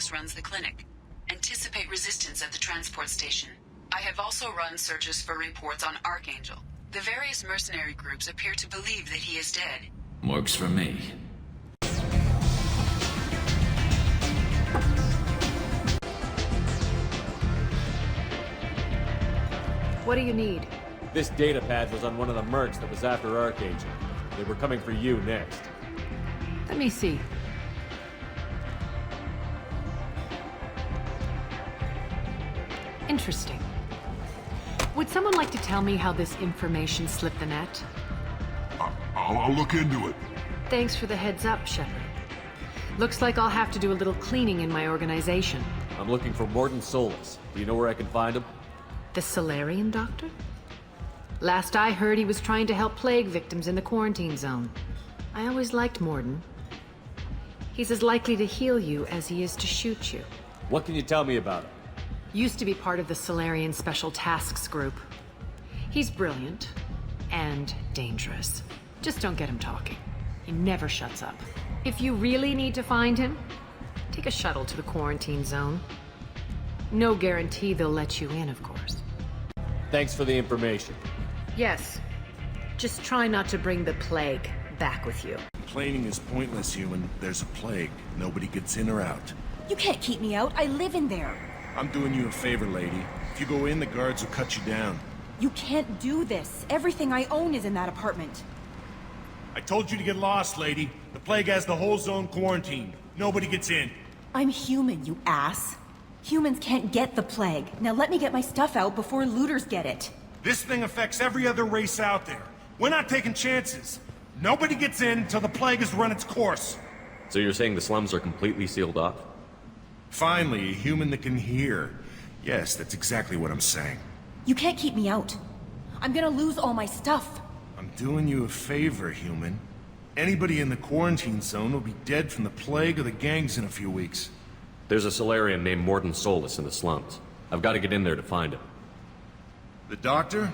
Solus runs the clinic. Anticipate resistance at the transport station. I have also run searches for reports on Archangel. The various mercenary groups appear to believe that he is dead. Works for me. What do you need? This data pad was on one of the mercs that was after Archangel. They were coming for you next. Let me see. Interesting. Would someone like to tell me how this information slipped the net? I'll look into it. Thanks for the heads up, Shepard. Looks like I'll have to do a little cleaning in my organization. I'm looking for Mordin Solus. Do you know where I can find him? The Salarian doctor? Last I heard, he was trying to help plague victims in the quarantine zone. I always liked Mordin. He's as likely to heal you as he is to shoot you. What can you tell me about him? Used to be part of the Salarian Special Tasks Group. He's brilliant and dangerous. Just don't get him talking. He never shuts up. If you really need to find him, take a shuttle to the quarantine zone. No guarantee they'll let you in, of course. Thanks for the information. Yes. Just try not to bring the plague back with you. Complaining is pointless, human. There's a plague. Nobody gets in or out. You can't keep me out. I live in there. I'm doing you a favor, lady. If you go in, the guards will cut you down. You can't do this. Everything I own is in that apartment. I told you to get lost, lady. The plague has the whole zone quarantined. Nobody gets in. I'm human, you ass. Humans can't get the plague. Now let me get my stuff out before looters get it. This thing affects every other race out there. We're not taking chances. Nobody gets in until the plague has run its course. So you're saying the slums are completely sealed off? Finally, a human that can hear. Yes, that's exactly what I'm saying. You can't keep me out. I'm gonna lose all my stuff. I'm doing you a favor, human. Anybody in the quarantine zone will be dead from the plague or the gangs in a few weeks. There's a salarian named Mordin Solus in the slums. I've got to get in there to find him. The doctor?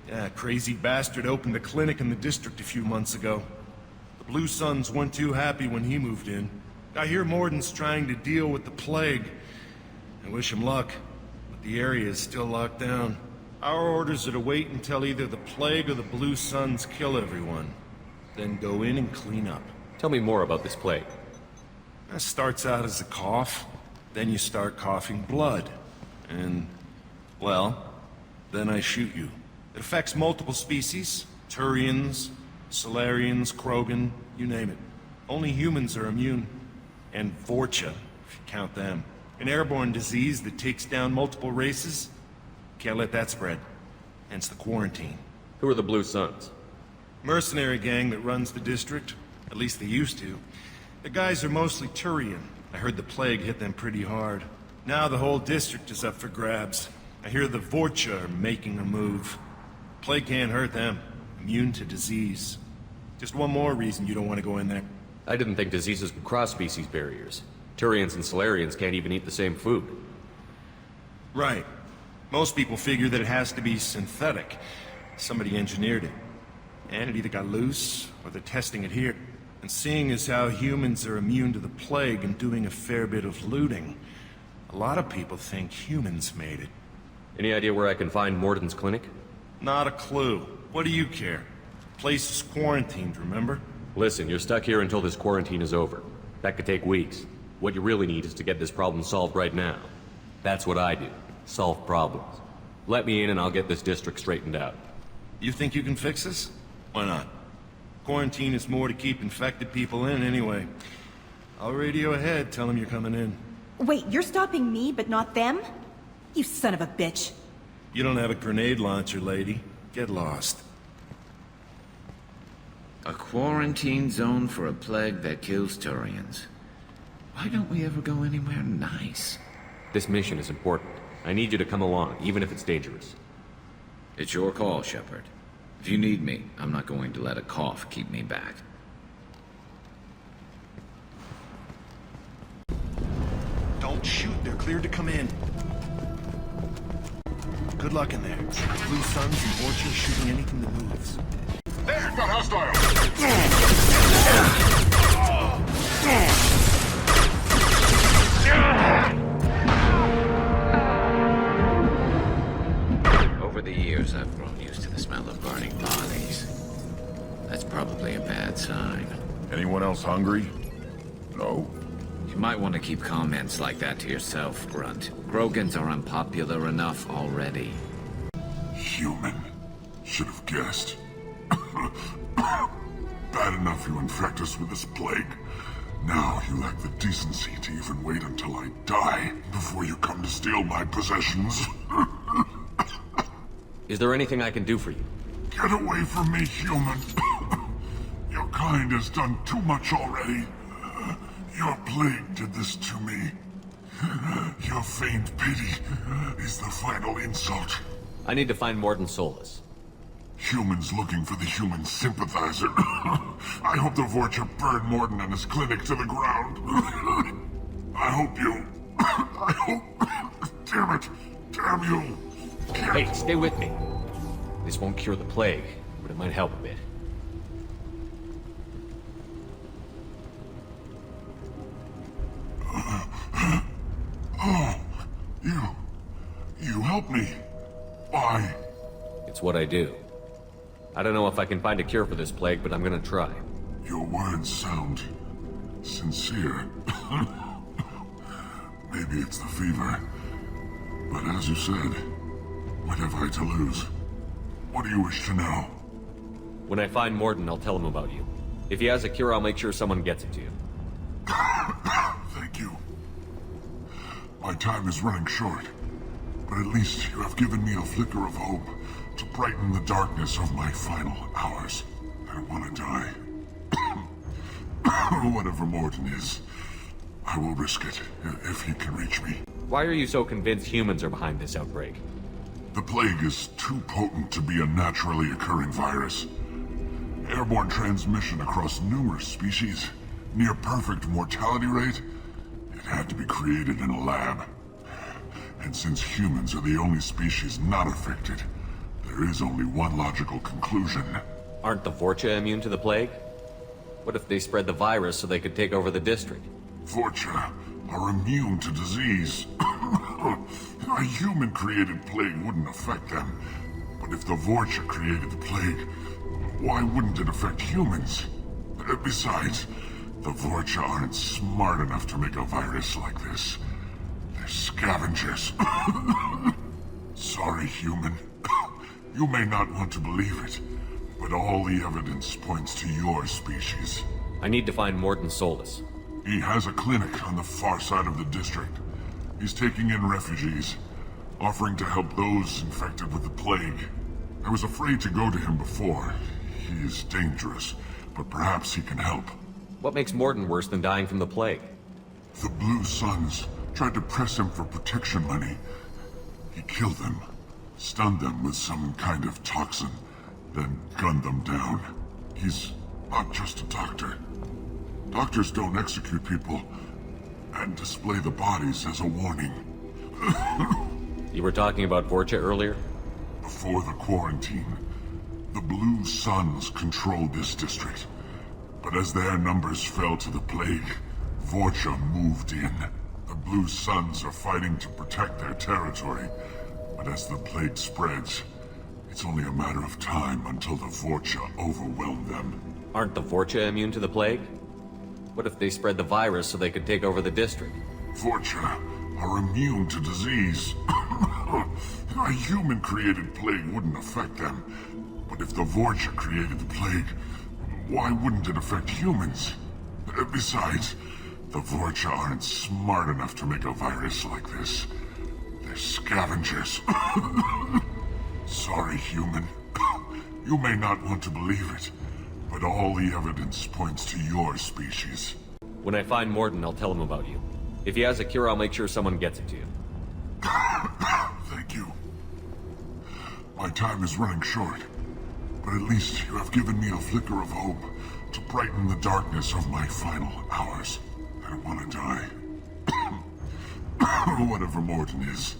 Yeah, crazy bastard opened a clinic in the district a few months ago. The Blue Suns weren't too happy when he moved in. I hear Mordin's trying to deal with the plague. I wish him luck, but the area is still locked down. Our orders are to wait until either the plague or the Blue Suns kill everyone. Then go in and clean up. Tell me more about this plague. That starts out as a cough, then you start coughing blood. And, well, then I shoot you. It affects multiple species. Turians, Salarians, Krogan, you name it. Only humans are immune. And Vorcha, if you count them. An airborne disease that takes down multiple races. Can't let that spread. Hence the quarantine. Who are the Blue Suns? Mercenary gang that runs the district. At least they used to. The guys are mostly Turian. I heard the plague hit them pretty hard. Now the whole district is up for grabs. I hear the Vorcha are making a move. Plague can't hurt them. Immune to disease. Just one more reason you don't want to go in there. I didn't think diseases could cross species barriers. Turians and Salarians can't even eat the same food. Right. Most people figure that it has to be synthetic. Somebody engineered it. And it either got loose, or they're testing it here. And seeing as how humans are immune to the plague and doing a fair bit of looting, a lot of people think humans made it. Any idea where I can find Mordin's clinic? Not a clue. What do you care? The place is quarantined, remember? Listen, you're stuck here until this quarantine is over. That could take weeks. What you really need is to get this problem solved right now. That's what I do. Solve problems. Let me in and I'll get this district straightened out. You think you can fix this? Why not? Quarantine is more to keep infected people in anyway. I'll radio ahead, tell them you're coming in. Wait, you're stopping me, but not them? You son of a bitch. You don't have a grenade launcher, lady. Get lost. A quarantine zone for a plague that kills Turians. Why don't we ever go anywhere nice? This mission is important. I need you to come along, even if it's dangerous. It's your call, Shepard. If you need me, I'm not going to let a cough keep me back. Don't shoot, they're cleared to come in. Good luck in there. Blue Suns and Vorcha shooting anything that moves. There, got hostile! the years, I've grown used to the smell of burning bodies. That's probably a bad sign. Anyone else hungry? No? You might want to keep comments like that to yourself, Grunt. Grogans are unpopular enough already. Human. Should have guessed. Bad enough you infect us with this plague. Now you lack the decency to even wait until I die before you come to steal my possessions. Is there anything I can do for you? Get away from me, human. Your kind has done too much already. Your plague did this to me. Your feigned pity is the final insult. I need to find Mordin Solus. Humans looking for the human sympathizer. I hope the Vorcha burned Mordin and his clinic to the ground. I hope you... I hope... Damn it. Damn you. Hey, stay with me. This won't cure the plague, but it might help a bit. Oh, you helped me. Why? It's what I do. I don't know if I can find a cure for this plague, but I'm gonna try. Your words sound sincere. Maybe it's the fever. But as you said, what have I to lose? What do you wish to know? When I find Mordin, I'll tell him about you. If he has a cure, I'll make sure someone gets it to you. Thank you. My time is running short, but at least you have given me a flicker of hope to brighten the darkness of my final hours. I don't want to die. Whatever Mordin is, I will risk it if he can reach me. Why are you so convinced humans are behind this outbreak? The plague is too potent to be a naturally occurring virus. Airborne transmission across numerous species, near perfect mortality rate. It had to be created in a lab. And since humans are the only species not affected, there is only one logical conclusion. Aren't the Vorcha immune to the plague? What if they spread the virus so they could take over the district? Vorcha are immune to disease. A human-created plague wouldn't affect them. But if the Vorcha created the plague, why wouldn't it affect humans? Besides, the Vorcha aren't smart enough to make a virus like this. They're scavengers. Sorry, human. You may not want to believe it, but all the evidence points to your species. I need to find Mordin Solus. He has a clinic on the far side of the district. He's taking in refugees, offering to help those infected with the plague. I was afraid to go to him before. He is dangerous, but perhaps he can help. What makes Mordin worse than dying from the plague? The Blue Suns tried to press him for protection money. He killed them, stunned them with some kind of toxin, then gunned them down. He's not just a doctor. Doctors don't execute people and display the bodies as a warning. You were talking about Vorcha earlier? Before the quarantine, the Blue Suns controlled this district. But as their numbers fell to the plague, Vorcha moved in. The Blue Suns are fighting to protect their territory. But as the plague spreads, it's only a matter of time until the Vorcha overwhelm them. Aren't the Vorcha immune to the plague? What if they spread the virus so they could take over the district? Vorcha are immune to disease. A human-created plague wouldn't affect them. But if the Vorcha created the plague, why wouldn't it affect humans? Besides, the Vorcha aren't smart enough to make a virus like this. They're scavengers. Sorry, human. You may not want to believe it, but all the evidence points to your species. When I find Mordin, I'll tell him about you. If he has a cure, I'll make sure someone gets it to you. Thank you. My time is running short, but at least you have given me a flicker of hope to brighten the darkness of my final hours. I don't want to die. Whatever Mordin is,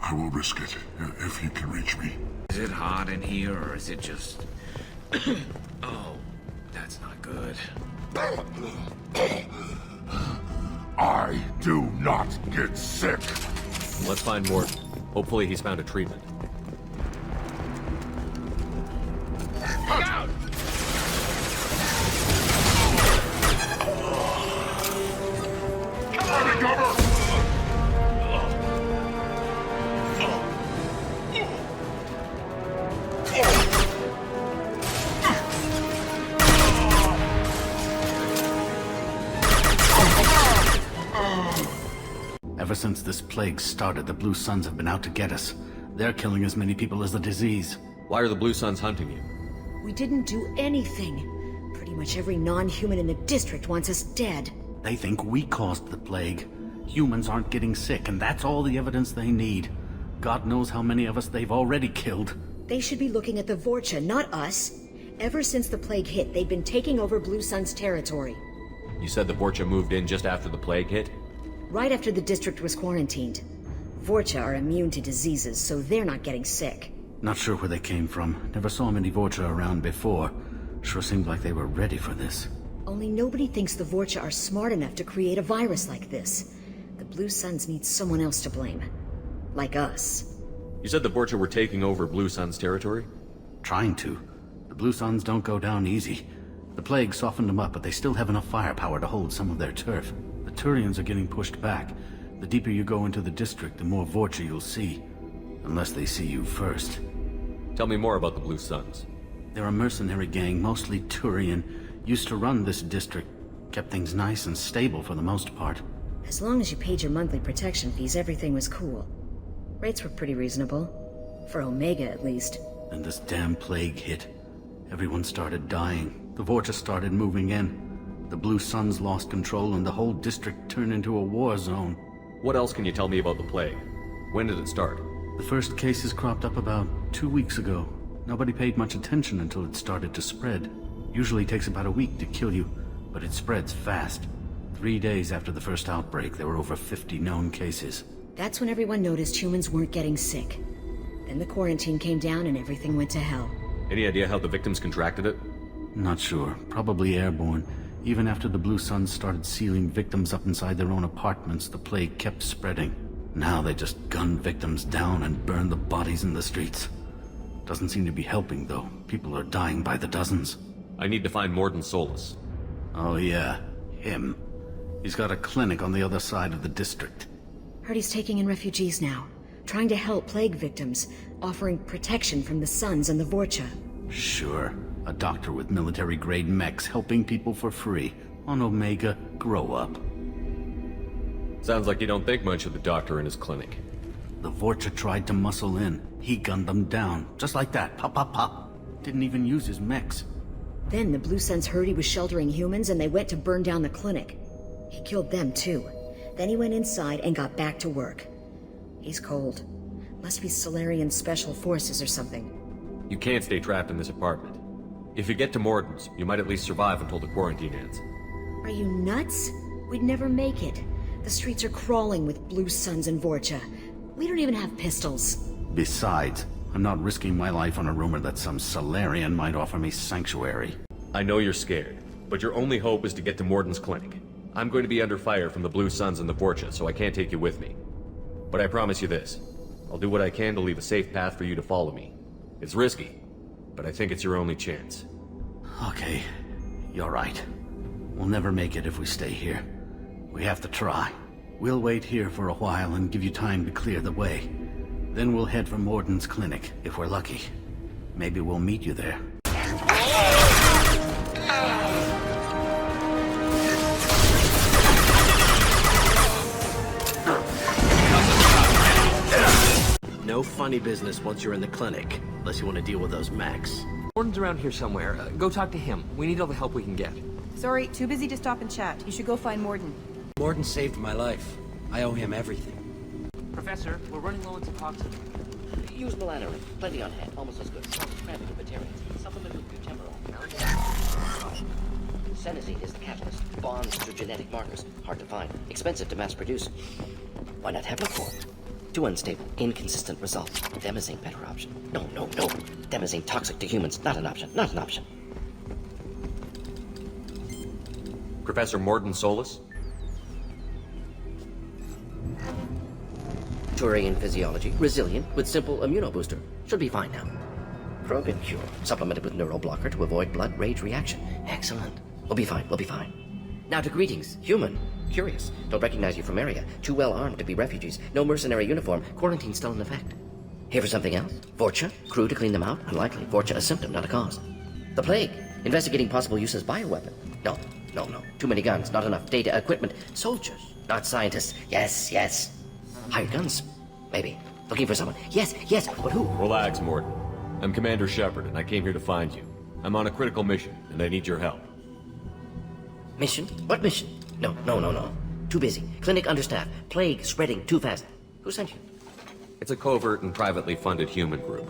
I will risk it if he can reach me. Is it hot in here, or is it just... Oh, that's not good. I do not get sick. Let's find Mordin. Hopefully he's found a treatment. Ever since this plague started, the Blue Suns have been out to get us. They're killing as many people as the disease. Why are the Blue Suns hunting you? We didn't do anything. Pretty much every non-human in the district wants us dead. They think we caused the plague. Humans aren't getting sick, and that's all the evidence they need. God knows how many of us they've already killed. They should be looking at the Vorcha, not us. Ever since the plague hit, they've been taking over Blue Sun's territory. You said the Vorcha moved in just after the plague hit? Right after the district was quarantined. Vorcha are immune to diseases, so they're not getting sick. Not sure where they came from. Never saw many Vorcha around before. Sure seemed like they were ready for this. Only nobody thinks the Vorcha are smart enough to create a virus like this. The Blue Suns need someone else to blame. Like us. You said the Vorcha were taking over Blue Sun's territory? Trying to. The Blue Suns don't go down easy. The plague softened them up, but they still have enough firepower to hold some of their turf. The Turians are getting pushed back. The deeper you go into the district, the more Vorcha you'll see. Unless they see you first. Tell me more about the Blue Suns. They're a mercenary gang, mostly Turian. Used to run this district. Kept things nice and stable for the most part. As long as you paid your monthly protection fees, everything was cool. Rates were pretty reasonable. For Omega, at least. Then this damn plague hit. Everyone started dying. The Vorcha started moving in. The Blue Suns lost control and the whole district turned into a war zone. What else can you tell me about the plague? When did it start? The first cases cropped up about 2 weeks ago. Nobody paid much attention until it started to spread. Usually takes about a week to kill you, but it spreads fast. 3 days after the first outbreak, there were over 50 known cases. That's when everyone noticed humans weren't getting sick. Then the quarantine came down and everything went to hell. Any idea how the victims contracted it? Not sure. Probably airborne. Even after the Blue Suns started sealing victims up inside their own apartments, the plague kept spreading. Now they just gun victims down and burn the bodies in the streets. Doesn't seem to be helping, though. People are dying by the dozens. I need to find Mordin Solus. Oh yeah, him. He's got a clinic on the other side of the district. Heard he's taking in refugees now. Trying to help plague victims. Offering protection from the Suns and the Vorcha. Sure. A doctor with military-grade mechs helping people for free. On Omega, grow up. Sounds like you don't think much of the doctor in his clinic. The Vorcha tried to muscle in. He gunned them down. Just like that. Pop, pop, pop. Didn't even use his mechs. Then the Blue Suns heard he was sheltering humans and they went to burn down the clinic. He killed them too. Then he went inside and got back to work. He's cold. Must be Salarian Special Forces or something. You can't stay trapped in this apartment. If you get to Mordin's, you might at least survive until the quarantine ends. Are you nuts? We'd never make it. The streets are crawling with Blue Suns and Vorcha. We don't even have pistols. Besides, I'm not risking my life on a rumor that some Salarian might offer me sanctuary. I know you're scared, but your only hope is to get to Mordin's clinic. I'm going to be under fire from the Blue Suns and the Vorcha, so I can't take you with me. But I promise you this. I'll do what I can to leave a safe path for you to follow me. It's risky, but I think it's your only chance. Okay, you're right. We'll never make it if we stay here. We have to try. We'll wait here for a while and give you time to clear the way. Then we'll head for Mordin's clinic, if we're lucky. Maybe we'll meet you there. No funny business once you're in the clinic, unless you want to deal with those mechs. Mordin's around here somewhere. Go talk to him. We need all the help we can get. Sorry, too busy to stop and chat. You should go find Mordin. Mordin saved my life. I owe him everything. Professor, we're running low on toxin. Use melanorin. Plenty on hand. Almost as good. Cramping to vegetarians. Supplement with buterol. Senesine is the catalyst. Bonds to genetic markers. Hard to find. Expensive to mass produce. Why not heptacore? Too unstable. Inconsistent results. Demazine better option. No. Demazine toxic to humans. Not an option. Not an option. Professor Mordin Solus? Turian physiology. Resilient with simple immunobooster. Should be fine now. Krogan cure. Supplemented with neural blocker to avoid blood rage reaction. Excellent. We'll be fine. We'll be fine. Now to greetings. Human. Curious. Don't recognize you from area. Too well armed to be refugees. No mercenary uniform. Quarantine still in effect. Here for something else? Vorcha? Crew to clean them out? Unlikely. Vorcha a symptom, not a cause. The plague. Investigating possible use as bioweapon. No. Too many guns. Not enough data. Equipment. Soldiers. Not scientists. Yes. Hired guns? Maybe. Looking for someone. Yes, but who? Relax, Mordin. I'm Commander Shepard, and I came here to find you. I'm on a critical mission, and I need your help. Mission? What mission? No. Too busy. Clinic understaffed. Plague spreading too fast. Who sent you? It's a covert and privately funded human group.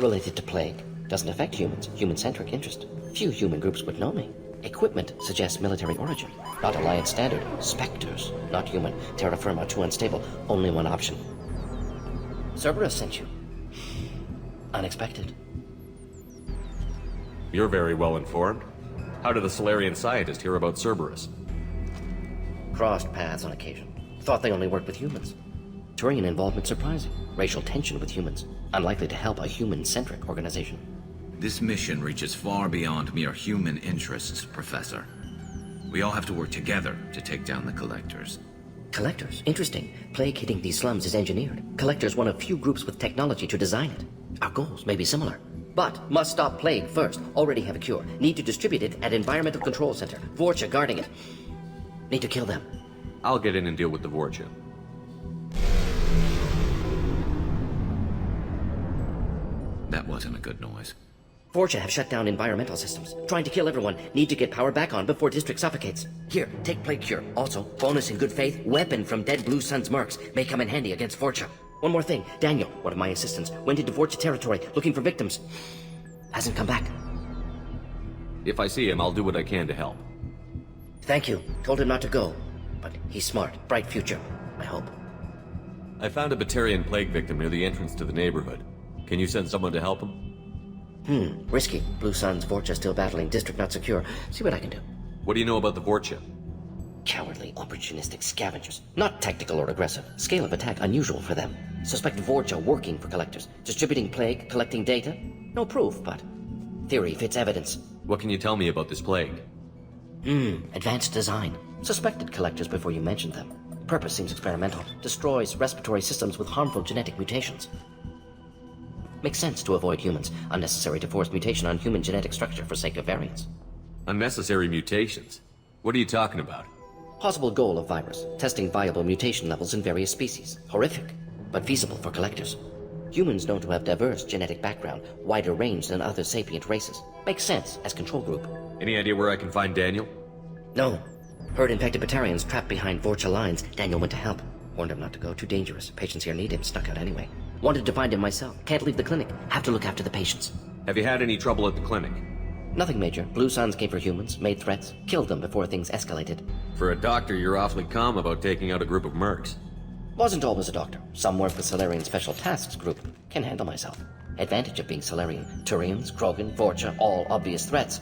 Related to plague. Doesn't affect humans. Human-centric interest. Few human groups would know me. Equipment suggests military origin. Not Alliance standard. Spectres. Not human. Terra firma. Too unstable. Only one option. Cerberus sent you. Unexpected. You're very well informed. How did a Salarian scientist hear about Cerberus? Crossed paths on occasion. Thought they only worked with humans. Turian involvement surprising. Racial tension with humans. Unlikely to help a human-centric organization. This mission reaches far beyond mere human interests, Professor. We all have to work together to take down the Collectors. Collectors? Interesting. Plague hitting these slums is engineered. Collectors one of few groups with technology to design it. Our goals may be similar. But must stop plague first. Already have a cure. Need to distribute it at Environmental Control Center. Vorcha guarding it. Need to kill them. I'll get in and deal with the Vorcha. That wasn't a good noise. Vorcha have shut down environmental systems. Trying to kill everyone. Need to get power back on before district suffocates. Here, take plague cure. Also, bonus in good faith, weapon from dead Blue Sun's mercs. May come in handy against Vorcha. One more thing. Daniel, one of my assistants, went into Vorcha territory looking for victims. Hasn't come back. If I see him, I'll do what I can to help. Thank you. Told him not to go. But he's smart. Bright future. I hope. I found a Batarian plague victim near the entrance to the neighborhood. Can you send someone to help him? Risky. Blue Sun's Vorcha still battling. District not secure. See what I can do. What do you know about the Vorcha? Cowardly, opportunistic scavengers. Not tactical or aggressive. Scale of attack unusual for them. Suspect Vorcha working for Collectors. Distributing plague, collecting data. No proof, but theory fits evidence. What can you tell me about this plague? Advanced design. Suspected Collectors before you mentioned them. Purpose seems experimental. Destroys respiratory systems with harmful genetic mutations. Makes sense to avoid humans. Unnecessary to force mutation on human genetic structure for sake of variance. Unnecessary mutations? What are you talking about? Possible goal of virus. Testing viable mutation levels in various species. Horrific, but feasible for Collectors. Humans known to have diverse genetic background, wider range than other sapient races. Makes sense as control group. Any idea where I can find Daniel? No. Heard infected Batarians trapped behind Vorcha lines. Daniel went to help. Warned him not to go, too dangerous. Patients here need him, snuck out anyway. Wanted to find him myself. Can't leave the clinic. Have to look after the patients. Have you had any trouble at the clinic? Nothing major. Blue Suns came for humans, made threats, killed them before things escalated. For a doctor, you're awfully calm about taking out a group of mercs. Wasn't always a doctor. Some work with Salarian Special Tasks Group. Can handle myself. Advantage of being Salarian. Turians, Krogan, Vorcha, all obvious threats.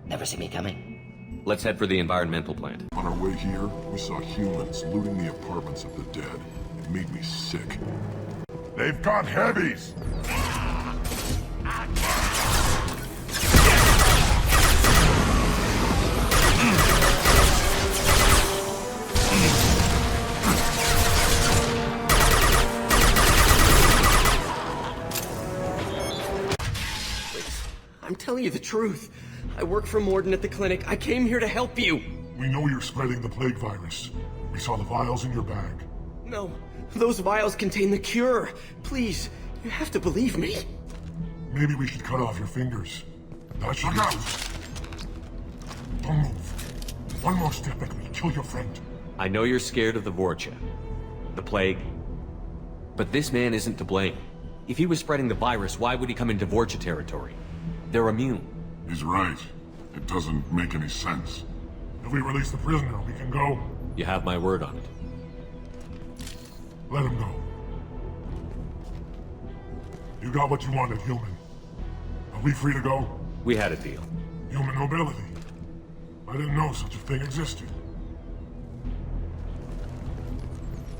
Never see me coming. Let's head for the environmental plant. On our way here, we saw humans looting the apartments of the dead. It made me sick. They've got heavies! I'm telling you the truth. I work for Mordin at the clinic. I came here to help you. We know you're spreading the plague virus. We saw the vials in your bag. No, those vials contain the cure. Please, you have to believe me. Maybe we should cut off your fingers. That should out! Don't move. One more step and we'll kill your friend. I know you're scared of the Vorcha. The plague. But this man isn't to blame. If he was spreading the virus, why would he come into Vorcha territory? They're immune. He's right. It doesn't make any sense. If we release the prisoner, we can go. You have my word on it. Let him go. You got what you wanted, human. Are we free to go? We had a deal. Human nobility. I didn't know such a thing existed.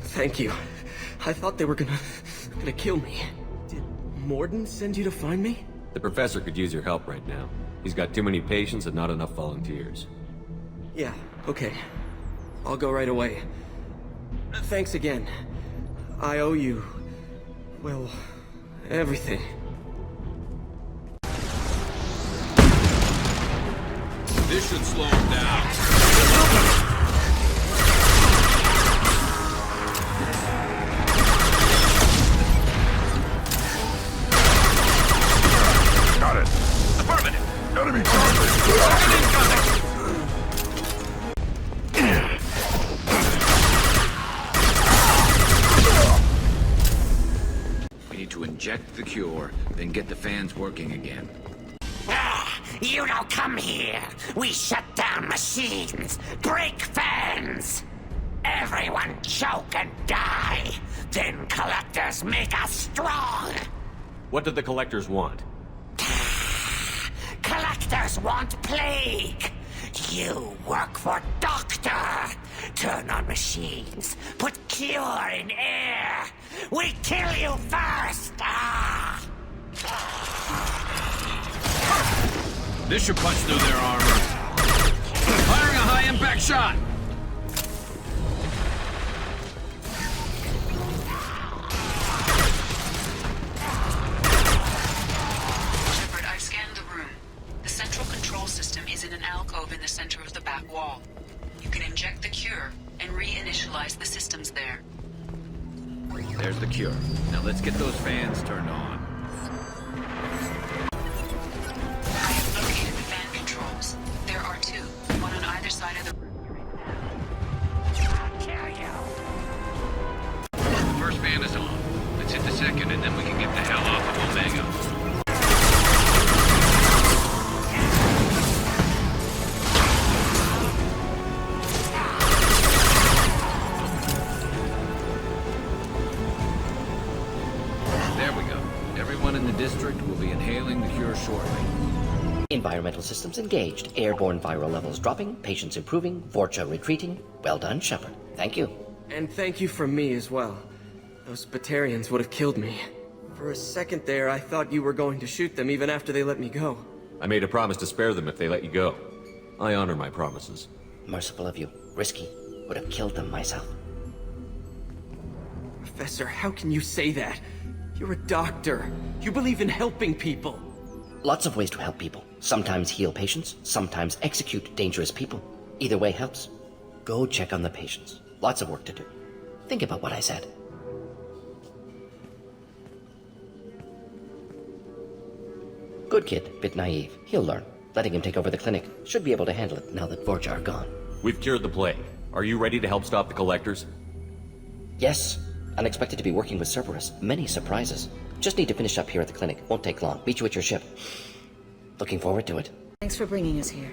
Thank you. I thought they were gonna kill me. Did Mordin send you to find me? The professor could use your help right now. He's got too many patients and not enough volunteers. Yeah, okay. I'll go right away. Thanks again. I owe you... well, everything. This should slow him down. the cure, then get the fans working again. You don't come here. We shut down machines, break fans. Everyone choke and die. Then collectors make us strong. What did the collectors want? Collectors want plague. You work for Doctor. Turn on machines. Put cure in air. We kill you first. This should punch through their armor. Firing a high-impact shot! Shepard, I've scanned the room. The central control system is in an alcove in the center of the back wall. You can inject the cure and reinitialize the systems there. There's the cure. Now let's get those fans turned on. I have located the fan controls. There are two, one on either side of the room. The first fan is on. Let's hit the second, and then we can get the hell off of Omega. There we go. Everyone in the district will be inhaling the cure shortly. Environmental systems engaged. Airborne viral levels dropping. Patients improving. Vorcha retreating. Well done, Shepard. Thank you. And thank you from me as well. Those Batarians would have killed me. For a second there, I thought you were going to shoot them even after they let me go. I made a promise to spare them if they let you go. I honor my promises. Merciful of you. Risky. Would have killed them myself. Professor, how can you say that? You're a doctor. You believe in helping people. Lots of ways to help people. Sometimes heal patients, sometimes execute dangerous people. Either way helps. Go check on the patients. Lots of work to do. Think about what I said. Good kid, bit naive. He'll learn. Letting him take over the clinic. Should be able to handle it now that Vorcha are gone. We've cured the plague. Are you ready to help stop the collectors? Yes. Unexpected to be working with Cerberus. Many surprises. Just need to finish up here at the clinic. Won't take long. Meet you at your ship. Looking forward to it. Thanks for bringing us here.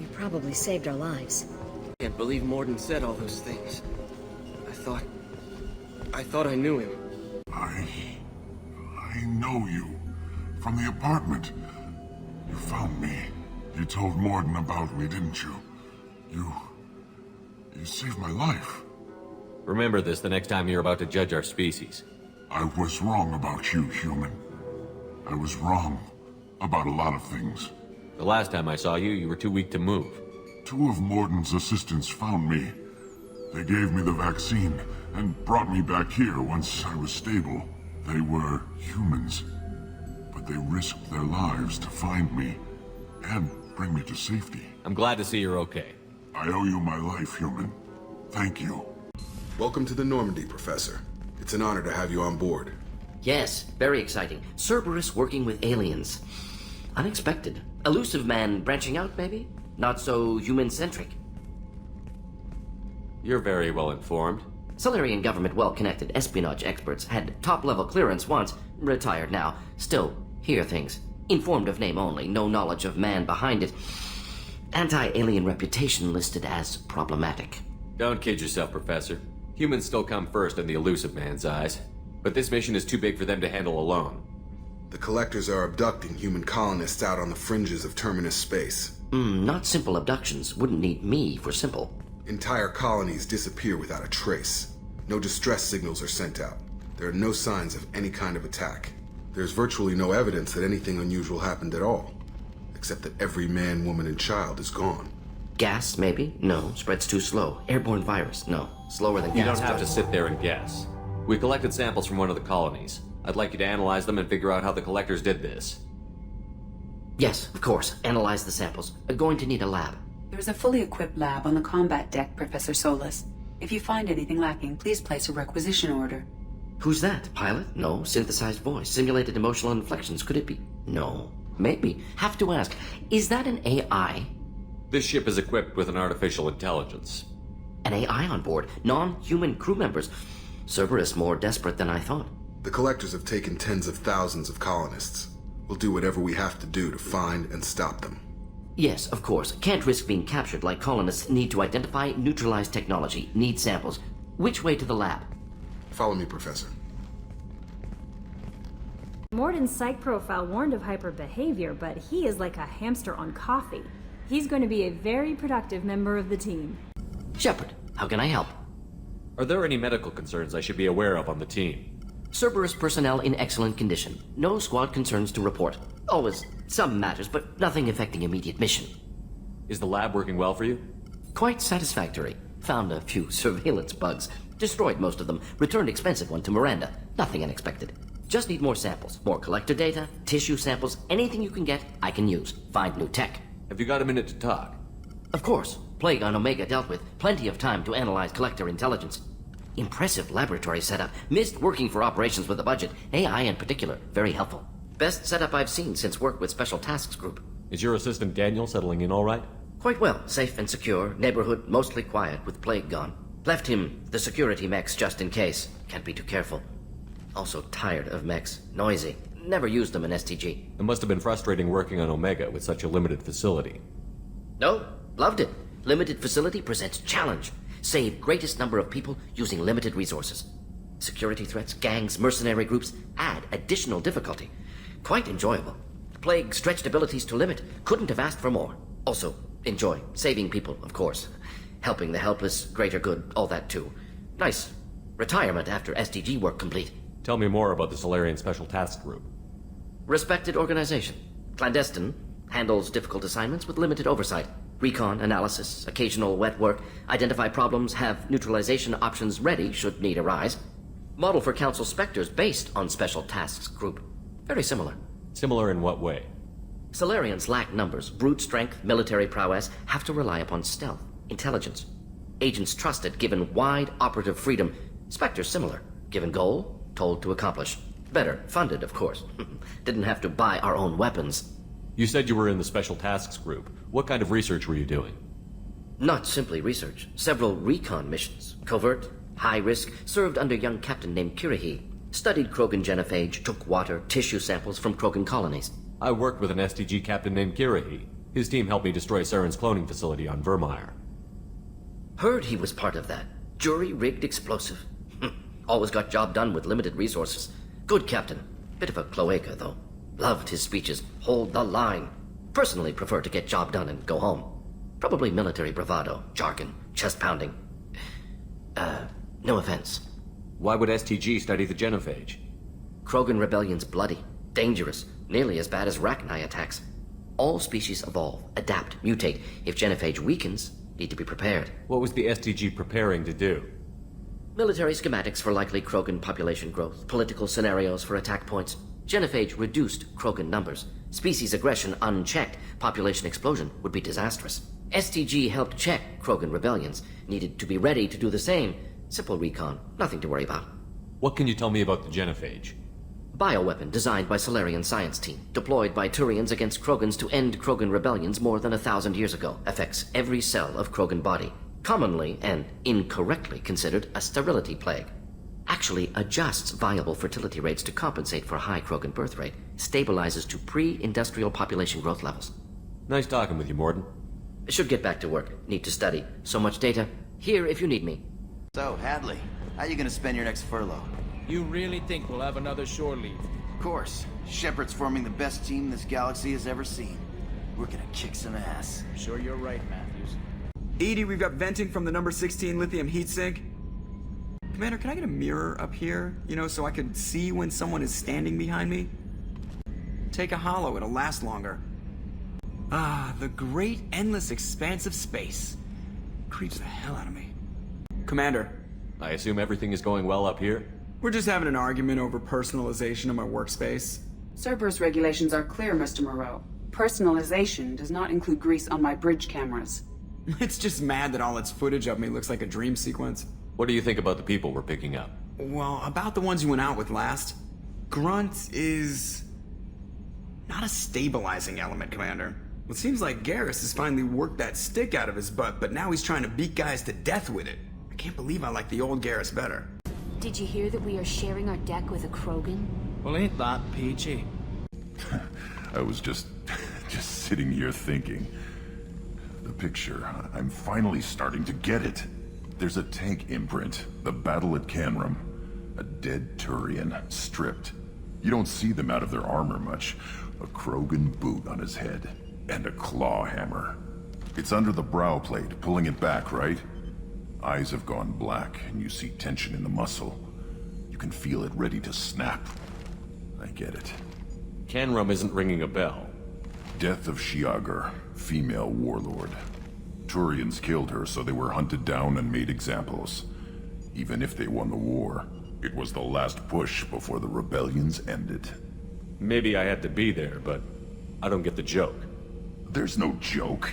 You probably saved our lives. Can't believe Mordin said all those things. I thought I knew him. I know you. From the apartment. You found me. You told Mordin about me, didn't you? You saved my life. Remember this the next time you're about to judge our species. I was wrong about you, human. I was wrong about a lot of things. The last time I saw you, you were too weak to move. Two of Mordin's assistants found me. They gave me the vaccine and brought me back here once I was stable. They were humans, but they risked their lives to find me and bring me to safety. I'm glad to see you're okay. I owe you my life, human. Thank you. Welcome to the Normandy, Professor. It's an honor to have you on board. Yes, very exciting. Cerberus working with aliens. Unexpected. Elusive man branching out, maybe? Not so human-centric. You're very well informed. Salarian government well-connected espionage experts had top-level clearance once, retired now. Still, hear things. Informed of name only, no knowledge of man behind it. Anti-alien reputation listed as problematic. Don't kid yourself, Professor. Humans still come first in the elusive man's eyes. But this mission is too big for them to handle alone. The Collectors are abducting human colonists out on the fringes of Terminus space. Not simple abductions. Wouldn't need me for simple. Entire colonies disappear without a trace. No distress signals are sent out. There are no signs of any kind of attack. There's virtually no evidence that anything unusual happened at all. Except that every man, woman, and child is gone. Gas, maybe? No. Spreads too slow. Airborne virus? No. Slower than gas. You don't have to sit there and guess. We collected samples from one of the colonies. I'd like you to analyze them and figure out how the Collectors did this. Yes, of course. Analyze the samples. Going to need a lab. There's a fully equipped lab on the combat deck, Professor Solus. If you find anything lacking, please place a requisition order. Who's that? Pilot? No. Synthesized voice. Simulated emotional inflections. Could it be? No. Maybe. Have to ask. Is that an AI? This ship is equipped with an artificial intelligence. An AI on board? Non-human crew members? Cerberus more desperate than I thought. The Collectors have taken tens of thousands of colonists. We'll do whatever we have to do to find and stop them. Yes, of course. Can't risk being captured like colonists need to identify, neutralize technology, need samples. Which way to the lab? Follow me, Professor. Mordin's psych profile warned of hyperbehavior, but he is like a hamster on coffee. He's going to be a very productive member of the team. Shepard, how can I help? Are there any medical concerns I should be aware of on the team? Cerberus personnel in excellent condition. No squad concerns to report. Always some matters, but nothing affecting immediate mission. Is the lab working well for you? Quite satisfactory. Found a few surveillance bugs. Destroyed most of them. Returned expensive one to Miranda. Nothing unexpected. Just need more samples. More collector data, tissue samples, anything you can get, I can use. Find new tech. Have you got a minute to talk? Of course. Plague on Omega dealt with. Plenty of time to analyze collector intelligence. Impressive laboratory setup. Missed working for operations with a budget. AI in particular. Very helpful. Best setup I've seen since work with Special Tasks Group. Is your assistant Daniel settling in all right? Quite well. Safe and secure. Neighborhood mostly quiet with Plague gone. Left him the security mechs just in case. Can't be too careful. Also tired of mechs. Noisy. Never used them in STG. It must have been frustrating working on Omega with such a limited facility. No, loved it. Limited facility presents challenge. Save greatest number of people using limited resources. Security threats, gangs, mercenary groups add additional difficulty. Quite enjoyable. Plague stretched abilities to limit. Couldn't have asked for more. Also, enjoy. Saving people, of course. Helping the helpless, greater good, all that too. Nice. Retirement after STG work complete. Tell me more about the Salarian Special Task Group. Respected organization. Clandestine. Handles difficult assignments with limited oversight. Recon, analysis, occasional wet work. Identify problems, have neutralization options ready should need arise. Model for Council Spectres based on Special Tasks Group. Very similar. Similar in what way? Salarians lack numbers, brute strength, military prowess, have to rely upon stealth, intelligence. Agents trusted, given wide operative freedom. Spectres similar. Given goal, told to accomplish. Better, funded, of course. Didn't have to buy our own weapons. You said you were in the Special Tasks Group. What kind of research were you doing? Not simply research. Several recon missions. Covert, high risk, served under young captain named Kirahi. Studied Krogan genophage, took water, tissue samples from Krogan colonies. I worked with an STG captain named Kirahi. His team helped me destroy Saren's cloning facility on Vermeer. Heard he was part of that. Jury-rigged explosive. Always got job done with limited resources. Good captain. Bit of a cloaca, though. Loved his speeches. Hold the line. Personally prefer to get job done and go home. Probably military bravado, jargon, chest pounding. No offense. Why would STG study the genophage? Krogan rebellion's bloody, dangerous, nearly as bad as Rachni attacks. All species evolve, adapt, mutate. If genophage weakens, need to be prepared. What was the STG preparing to do? Military schematics for likely Krogan population growth, political scenarios for attack points. Genophage reduced Krogan numbers. Species aggression unchecked, population explosion would be disastrous. STG helped check Krogan rebellions. Needed to be ready to do the same. Simple recon, nothing to worry about. What can you tell me about the genophage? Bioweapon designed by Salarian science team. Deployed by Turians against Krogans to end Krogan rebellions more than 1,000 years ago. Affects every cell of Krogan body. Commonly and incorrectly considered a sterility plague. Actually adjusts viable fertility rates to compensate for high Krogan birth rate. Stabilizes to pre-industrial population growth levels. Nice talking with you, Mordin. Should get back to work. Need to study. So much data. Here if you need me. So, Hadley, how you gonna spend your next furlough? You really think we'll have another shore leave? Of course. Shepard's forming the best team this galaxy has ever seen. We're gonna kick some ass. I'm sure you're right, Matthews. EDI, we've got venting from the number 16 lithium heatsink. Commander, can I get a mirror up here? You know, so I could see when someone is standing behind me? Take a hollow, it'll last longer. Ah, the great endless expanse of space. Creeps the hell out of me. Commander. I assume everything is going well up here? We're just having an argument over personalization of my workspace. Cerberus regulations are clear, Mr. Moreau. Personalization does not include grease on my bridge cameras. It's just mad that all its footage of me looks like a dream sequence. What do you think about the people we're picking up? Well, about the ones you went out with last. Grunt is not a stabilizing element, Commander. It seems like Garrus has finally worked that stick out of his butt, but now he's trying to beat guys to death with it. I can't believe I like the old Garrus better. Did you hear that we are sharing our deck with a Krogan? Well, ain't that peachy? I was just sitting here thinking. The picture, I'm finally starting to get it. There's a tank imprint, the battle at Canrum. A dead Turian, stripped. You don't see them out of their armor much. A Krogan boot on his head, and a claw hammer. It's under the brow plate, pulling it back, right? Eyes have gone black, and you see tension in the muscle. You can feel it ready to snap. I get it. Canrum isn't ringing a bell. Death of Shiagar, female warlord. Turians killed her, so they were hunted down and made examples. Even if they won the war, it was the last push before the rebellions ended. Maybe I had to be there, but I don't get the joke. There's no joke.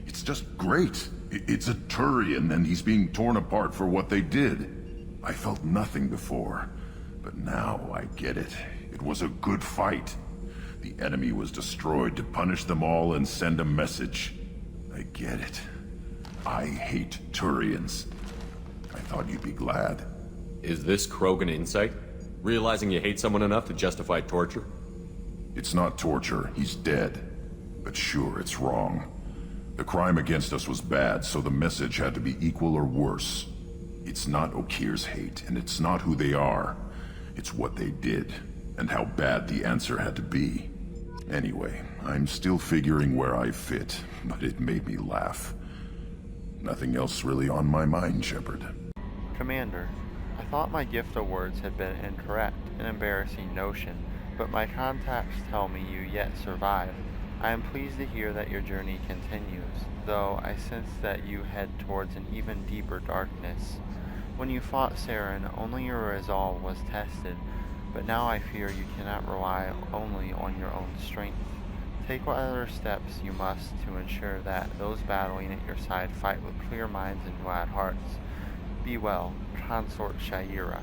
It's just great. It's a Turian, and he's being torn apart for what they did. I felt nothing before, but now I get it. It was a good fight. The enemy was destroyed to punish them all and send a message. I get it. I hate Turians. I thought you'd be glad. Is this Krogan insight? Realizing you hate someone enough to justify torture? It's not torture. He's dead. But sure, it's wrong. The crime against us was bad, so the message had to be equal or worse. It's not Okir's hate, and it's not who they are. It's what they did, and how bad the answer had to be. Anyway, I'm still figuring where I fit, but it made me laugh. Nothing else really on my mind, Shepard. Commander, I thought my gift of words had been incorrect, an embarrassing notion, but my contacts tell me you yet survive. I am pleased to hear that your journey continues, though I sense that you head towards an even deeper darkness. When you fought Saren, only your resolve was tested, but now I fear you cannot rely only on your own strength. Take whatever steps you must to ensure that those battling at your side fight with clear minds and glad hearts. Be well, Consort Shaira.